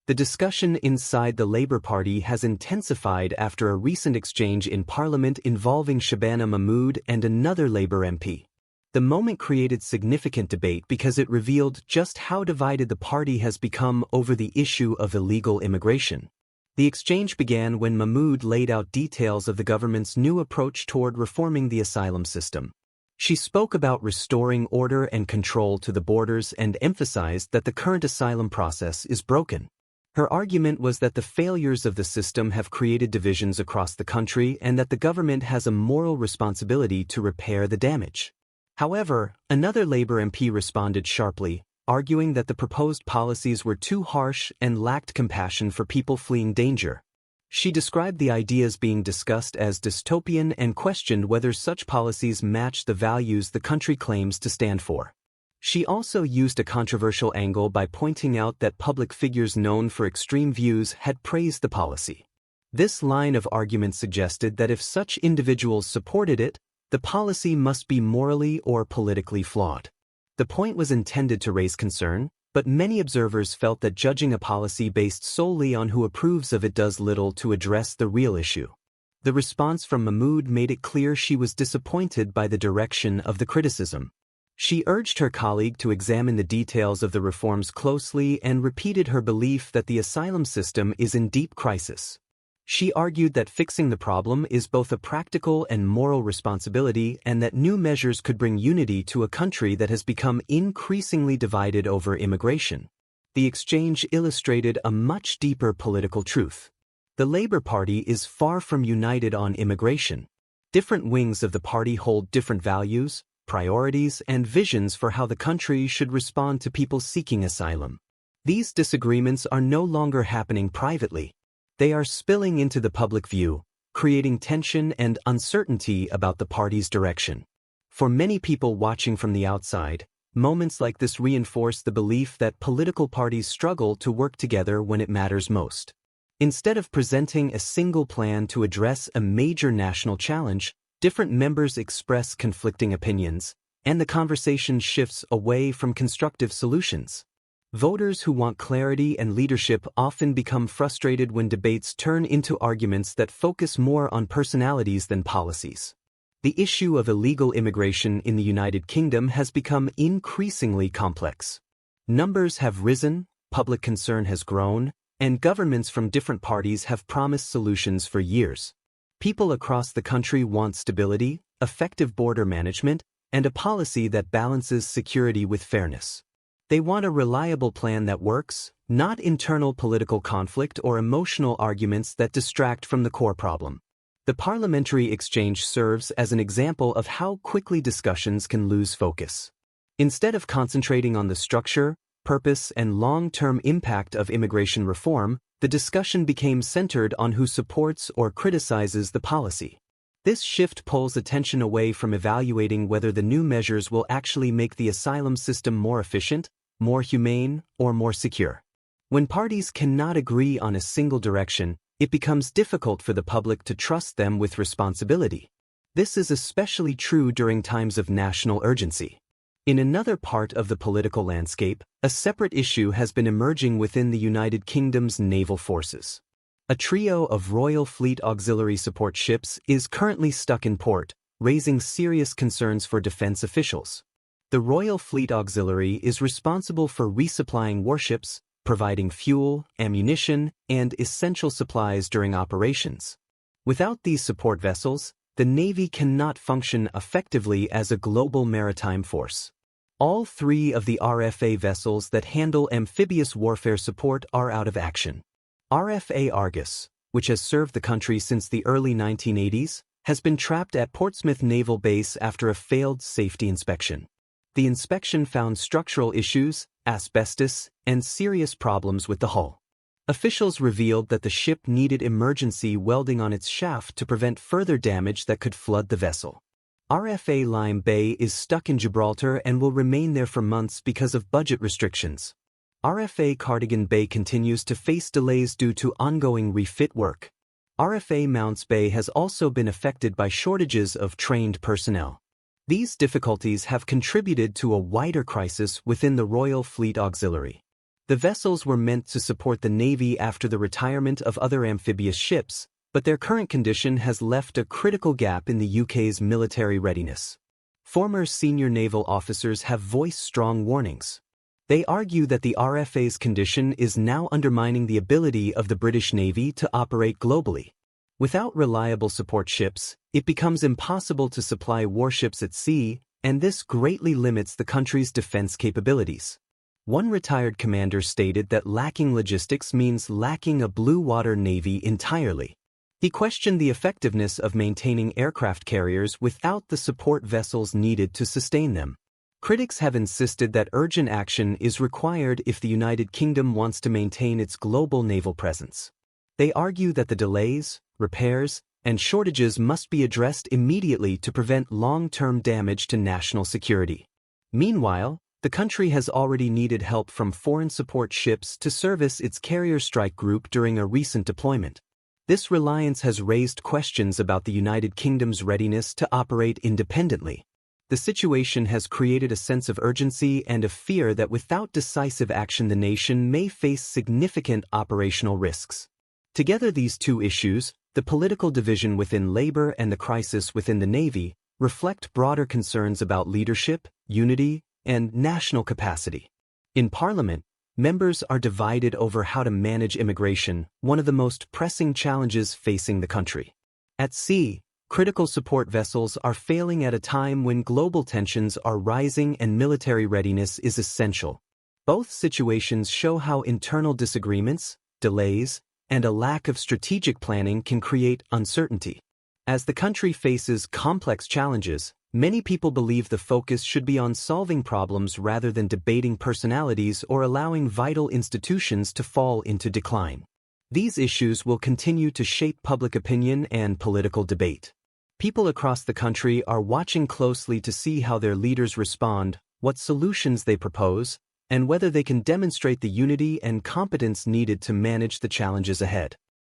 The discussion inside the Labour Party has intensified after a recent exchange in Parliament involving Shabanna Mahmood and another Labour MP. The moment created significant debate because it revealed just how divided the party has become over the issue of illegal immigration. The exchange began when Mahmood laid out details of the government's new approach toward reforming the asylum system. She spoke about restoring order and control to the borders and emphasized that the current asylum process is broken. Her argument was that the failures of the system have created divisions across the country and that the government has a moral responsibility to repair the damage. However, another Labour MP responded sharply, arguing that the proposed policies were too harsh and lacked compassion for people fleeing danger. She described the ideas being discussed as dystopian and questioned whether such policies match the values the country claims to stand for. She also used a controversial angle by pointing out that public figures known for extreme views had praised the policy. This line of argument suggested that if such individuals supported it, the policy must be morally or politically flawed. The point was intended to raise concern, but many observers felt that judging a policy based solely on who approves of it does little to address the real issue. The response from Mahmood made it clear she was disappointed by the direction of the criticism. She urged her colleague to examine the details of the reforms closely and repeated her belief that the asylum system is in deep crisis. She argued that fixing the problem is both a practical and moral responsibility and that new measures could bring unity to a country that has become increasingly divided over immigration. The exchange illustrated a much deeper political truth. The Labour Party is far from united on immigration. Different wings of the party hold different values, priorities, and visions for how the country should respond to people seeking asylum. These disagreements are no longer happening privately. They are spilling into the public view, creating tension and uncertainty about the party's direction. For many people watching from the outside, moments like this reinforce the belief that political parties struggle to work together when it matters most. Instead of presenting a single plan to address a major national challenge, different members express conflicting opinions, and the conversation shifts away from constructive solutions. Voters who want clarity and leadership often become frustrated when debates turn into arguments that focus more on personalities than policies. The issue of illegal immigration in the United Kingdom has become increasingly complex. Numbers have risen, public concern has grown, and governments from different parties have promised solutions for years. People across the country want stability, effective border management, and a policy that balances security with fairness. They want a reliable plan that works, not internal political conflict or emotional arguments that distract from the core problem. The parliamentary exchange serves as an example of how quickly discussions can lose focus. Instead of concentrating on the structure, purpose, and long-term impact of immigration reform, the discussion became centered on who supports or criticizes the policy. This shift pulls attention away from evaluating whether the new measures will actually make the asylum system more efficient, more humane, or more secure. When parties cannot agree on a single direction, it becomes difficult for the public to trust them with responsibility. This is especially true during times of national urgency. In another part of the political landscape, a separate issue has been emerging within the United Kingdom's naval forces. A trio of Royal Fleet Auxiliary support ships is currently stuck in port, raising serious concerns for defense officials. The Royal Fleet Auxiliary is responsible for resupplying warships, providing fuel, ammunition, and essential supplies during operations. Without these support vessels, the Navy cannot function effectively as a global maritime force. All three of the RFA vessels that handle amphibious warfare support are out of action. RFA Argus, which has served the country since the early 1980s, has been trapped at Portsmouth Naval Base after a failed safety inspection. The inspection found structural issues, asbestos, and serious problems with the hull. Officials revealed that the ship needed emergency welding on its shaft to prevent further damage that could flood the vessel. RFA Lime Bay is stuck in Gibraltar and will remain there for months because of budget restrictions. RFA Cardigan Bay continues to face delays due to ongoing refit work. RFA Mounts Bay has also been affected by shortages of trained personnel. These difficulties have contributed to a wider crisis within the Royal Fleet Auxiliary. The vessels were meant to support the Navy after the retirement of other amphibious ships, but their current condition has left a critical gap in the UK's military readiness. Former senior naval officers have voiced strong warnings. They argue that the RFA's condition is now undermining the ability of the British Navy to operate globally. Without reliable support ships, it becomes impossible to supply warships at sea, and this greatly limits the country's defense capabilities. One retired commander stated that lacking logistics means lacking a blue water navy entirely. He questioned the effectiveness of maintaining aircraft carriers without the support vessels needed to sustain them. Critics have insisted that urgent action is required if the United Kingdom wants to maintain its global naval presence. They argue that the delays, repairs, and shortages must be addressed immediately to prevent long-term damage to national security. Meanwhile, the country has already needed help from foreign support ships to service its carrier strike group during a recent deployment. This reliance has raised questions about the United Kingdom's readiness to operate independently. The situation has created a sense of urgency and a fear that without decisive action the nation may face significant operational risks. Together, these two issues, the political division within Labour and the crisis within the Navy, reflect broader concerns about leadership, unity, and national capacity. In Parliament, members are divided over how to manage immigration, one of the most pressing challenges facing the country. At sea, critical support vessels are failing at a time when global tensions are rising and military readiness is essential. Both situations show how internal disagreements, delays, and a lack of strategic planning can create uncertainty. As the country faces complex challenges, many people believe the focus should be on solving problems rather than debating personalities or allowing vital institutions to fall into decline. These issues will continue to shape public opinion and political debate. People across the country are watching closely to see how their leaders respond, what solutions they propose, and whether they can demonstrate the unity and competence needed to manage the challenges ahead.